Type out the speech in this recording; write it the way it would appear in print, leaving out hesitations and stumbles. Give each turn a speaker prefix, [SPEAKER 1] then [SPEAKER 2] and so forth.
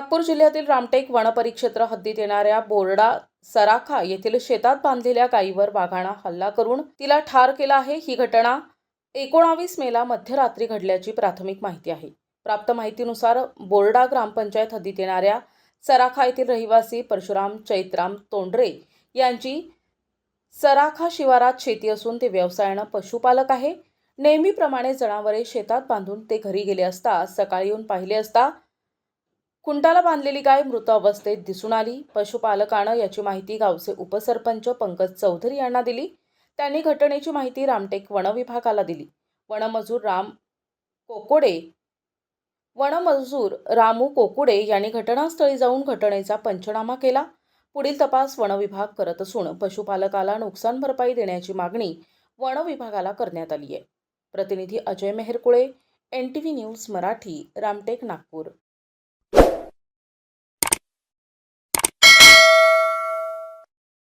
[SPEAKER 1] नागपूर जिल्ह्यातील रामटेक वनपरिक्षेत्र हद्दीत येणाऱ्या बोर्डा सराखा येथील शेतात बांधलेल्या गायीवर वाघानं हल्ला करून तिला ठार केलं आहे। ही घटना 19 मेला मध्यरात्री घडल्याची प्राथमिक माहिती आहे। प्राप्त माहितीनुसार बोर्डा ग्रामपंचायत हद्दीत येणाऱ्या सराखा येथील रहिवासी परशुराम चैत्राम तोंडरे यांची सराखा शिवारात शेती असून ते व्यवसायानं पशुपालक आहे। नेहमीप्रमाणे जनावरे शेतात बांधून ते घरी गेले असता सकाळी येऊन पाहिले असता खुंटाला बांधलेली गाय मृत अवस्थेत दिसून आली। पशुपालकानं याची माहिती गावचे उपसरपंच पंकज चौधरी यांना दिली। त्यांनी घटनेची माहिती रामटेक वनविभागाला दिली। वनमजूर रामू कोकुडे यांनी घटनास्थळी जाऊन घटनेचा पंचनामा केला। पुढील तपास वनविभाग करत असून पशुपालकाला नुकसान भरपाई देण्याची मागणी वनविभागाला करण्यात आली आहे। प्रतिनिधी अजय मेहरकुळे, NTV न्यूज मराठी, रामटेक, नागपूर।